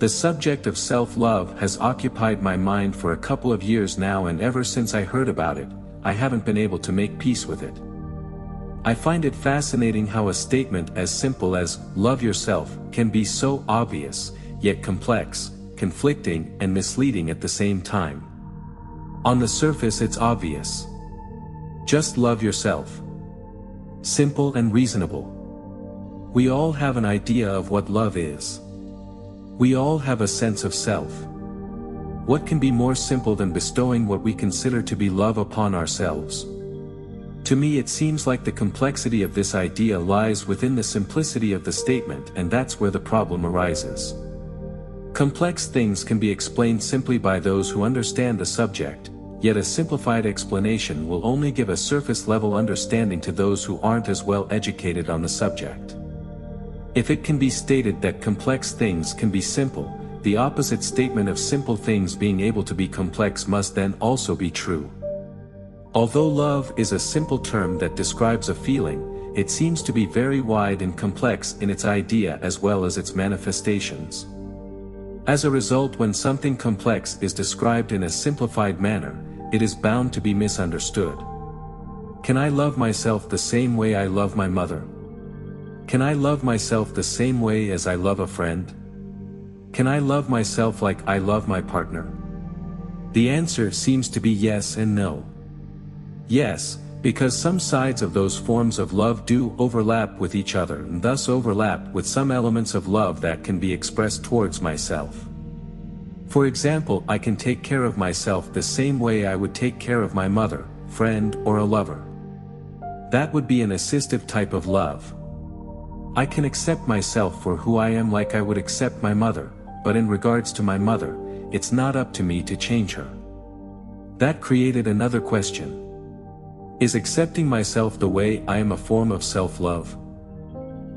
The subject of self-love has occupied my mind for a couple of years now, and ever since I heard about it, I haven't been able to make peace with it. I find it fascinating how a statement as simple as, "love yourself," can be so obvious, yet complex, conflicting, and misleading at the same time. On the surface it's obvious. Just love yourself. Simple and reasonable. We all have an idea of what love is. We all have a sense of self. What can be more simple than bestowing what we consider to be love upon ourselves? To me it seems like the complexity of this idea lies within the simplicity of the statement, and that's where the problem arises. Complex things can be explained simply by those who understand the subject, yet a simplified explanation will only give a surface-level understanding to those who aren't as well educated on the subject. If it can be stated that complex things can be simple, the opposite statement of simple things being able to be complex must then also be true. Although love is a simple term that describes a feeling, it seems to be very wide and complex in its idea as well as its manifestations. As a result, when something complex is described in a simplified manner, it is bound to be misunderstood. Can I love myself the same way I love my mother? Can I love myself the same way as I love a friend? Can I love myself like I love my partner? The answer seems to be yes and no. Yes, because some sides of those forms of love do overlap with each other, and thus overlap with some elements of love that can be expressed towards myself. For example, I can take care of myself the same way I would take care of my mother, friend, or a lover. That would be an assistive type of love. I can accept myself for who I am like I would accept my mother, but in regards to my mother, it's not up to me to change her. That created another question. Is accepting myself the way I am a form of self-love?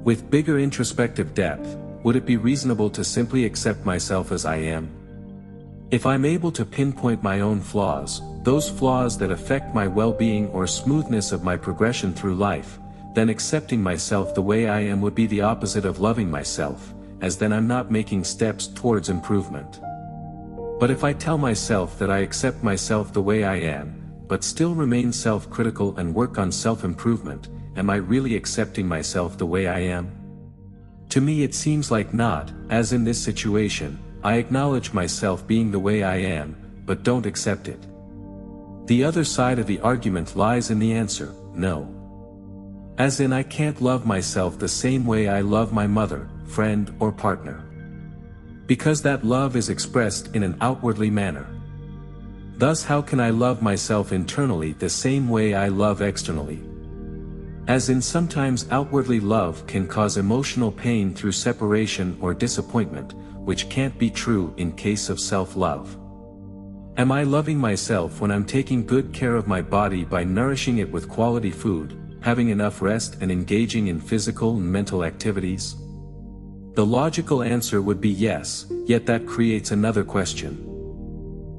With bigger introspective depth, would it be reasonable to simply accept myself as I am? If I'm able to pinpoint my own flaws, those flaws that affect my well-being or smoothness of my progression through life, then accepting myself the way I am would be the opposite of loving myself, as then I'm not making steps towards improvement. But if I tell myself that I accept myself the way I am, but still remain self-critical and work on self-improvement, am I really accepting myself the way I am? To me it seems like not, as in this situation, I acknowledge myself being the way I am, but don't accept it. The other side of the argument lies in the answer, no. As in I can't love myself the same way I love my mother, friend, or partner. Because that love is expressed in an outwardly manner. Thus how can I love myself internally the same way I love externally? As in sometimes outwardly love can cause emotional pain through separation or disappointment, which can't be true in case of self-love. Am I loving myself when I'm taking good care of my body by nourishing it with quality food, having enough rest and engaging in physical and mental activities? The logical answer would be yes, yet that creates another question.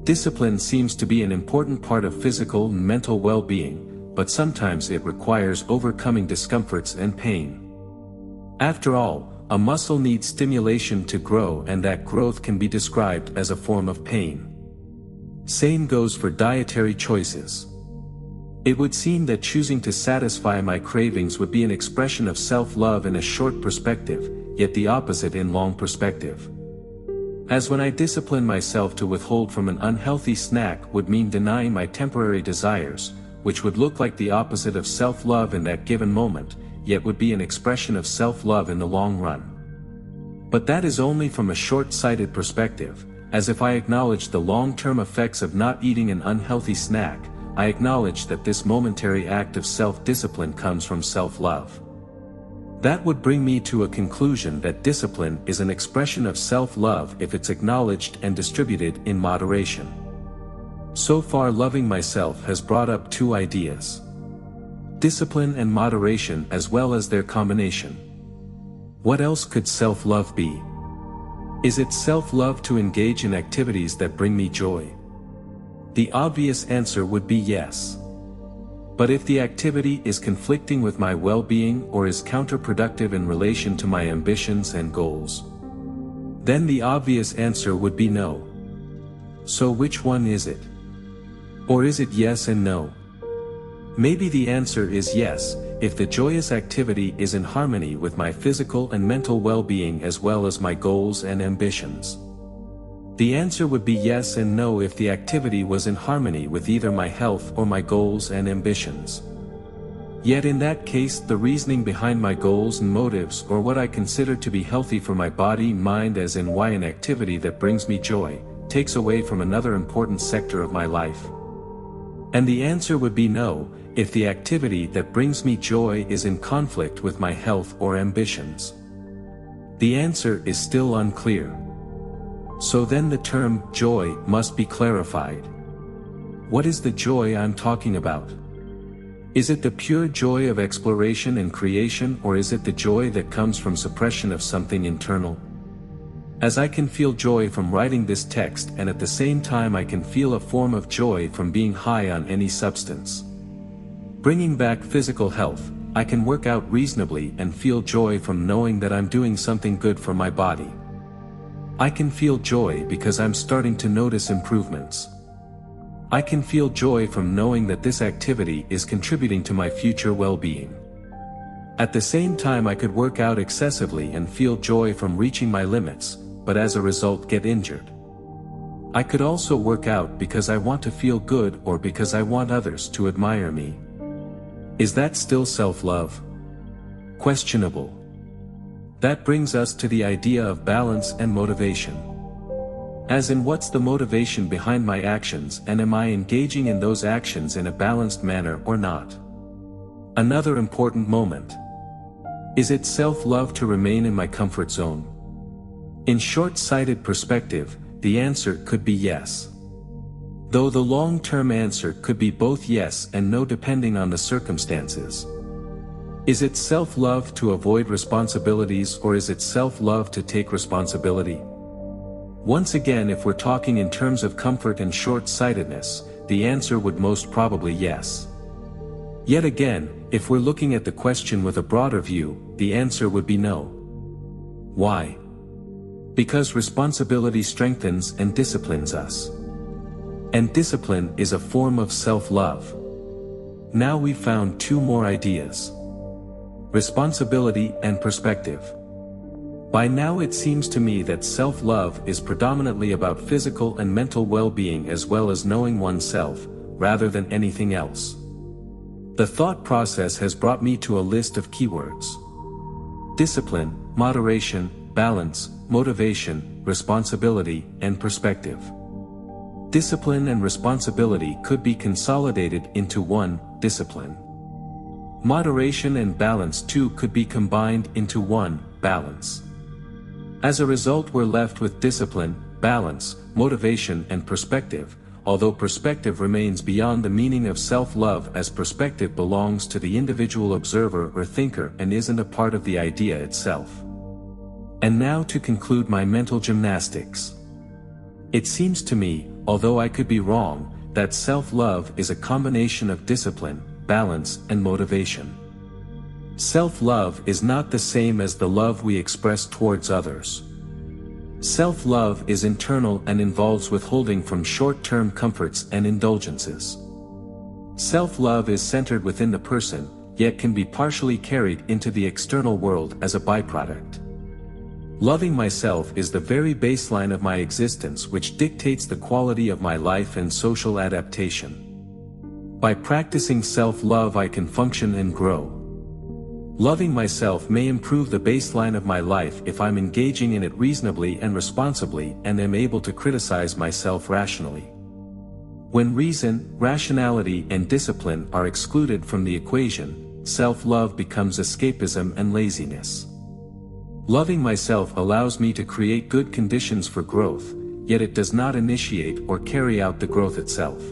Discipline seems to be an important part of physical and mental well-being, but sometimes it requires overcoming discomforts and pain. After all, a muscle needs stimulation to grow, and that growth can be described as a form of pain. Same goes for dietary choices. It would seem that choosing to satisfy my cravings would be an expression of self-love in a short perspective, yet the opposite in long perspective. As when I discipline myself to withhold from an unhealthy snack would mean denying my temporary desires, which would look like the opposite of self-love in that given moment, yet would be an expression of self-love in the long run. But that is only from a short-sighted perspective, as if I acknowledge the long-term effects of not eating an unhealthy snack, I acknowledge that this momentary act of self-discipline comes from self-love. That would bring me to a conclusion that discipline is an expression of self-love if it's acknowledged and distributed in moderation. So far, loving myself has brought up two ideas: discipline and moderation, as well as their combination. What else could self-love be? Is it self-love to engage in activities that bring me joy? The obvious answer would be yes. But if the activity is conflicting with my well-being or is counterproductive in relation to my ambitions and goals, Then the obvious answer would be no. So which one is it? Or is it yes and no? Maybe the answer is yes, if the joyous activity is in harmony with my physical and mental well-being as well as my goals and ambitions. The answer would be yes and no if the activity was in harmony with either my health or my goals and ambitions. Yet in that case, the reasoning behind my goals and motives, or what I consider to be healthy for my body and mind, as in why an activity that brings me joy, takes away from another important sector of my life. And the answer would be no, if the activity that brings me joy is in conflict with my health or ambitions. The answer is still unclear. So then the term joy must be clarified. What is the joy I'm talking about? Is it the pure joy of exploration and creation, or is it the joy that comes from suppression of something internal? As I can feel joy from writing this text, and at the same time I can feel a form of joy from being high on any substance. Bringing back physical health, I can work out reasonably and feel joy from knowing that I'm doing something good for my body. I can feel joy because I'm starting to notice improvements. I can feel joy from knowing that this activity is contributing to my future well-being. At the same time, I could work out excessively and feel joy from reaching my limits, but as a result get injured. I could also work out because I want to feel good or because I want others to admire me. Is that still self-love? Questionable. That brings us to the idea of balance and motivation. As in, what's the motivation behind my actions, and am I engaging in those actions in a balanced manner or not? Another important moment. Is it self-love to remain in my comfort zone? In short-sighted perspective, the answer could be yes. Though the long-term answer could be both yes and no depending on the circumstances. Is it self-love to avoid responsibilities, or is it self-love to take responsibility? Once again, if we're talking in terms of comfort and short-sightedness, the answer would most probably yes. Yet again, if we're looking at the question with a broader view, the answer would be no. Why? Because responsibility strengthens and disciplines us. And discipline is a form of self-love. Now we've found two more ideas. Responsibility and perspective. By now it seems to me that self-love is predominantly about physical and mental well-being as well as knowing oneself, rather than anything else. The thought process has brought me to a list of keywords. Discipline, moderation, balance, motivation, responsibility, and perspective. Discipline and responsibility could be consolidated into one, discipline. Moderation and balance too could be combined into one, balance. As a result, we're left with discipline, balance, motivation, and perspective, although perspective remains beyond the meaning of self-love, as perspective belongs to the individual observer or thinker and isn't a part of the idea itself. And now to conclude my mental gymnastics. It seems to me, although I could be wrong, that self-love is a combination of discipline, balance, and motivation. Self-love is not the same as the love we express towards others. Self-love is internal and involves withholding from short-term comforts and indulgences. Self-love is centered within the person, yet can be partially carried into the external world as a byproduct. Loving myself is the very baseline of my existence, which dictates the quality of my life and social adaptation. By practicing self-love, I can function and grow. Loving myself may improve the baseline of my life if I'm engaging in it reasonably and responsibly and am able to criticize myself rationally. When reason, rationality, and discipline are excluded from the equation, self-love becomes escapism and laziness. Loving myself allows me to create good conditions for growth, yet it does not initiate or carry out the growth itself.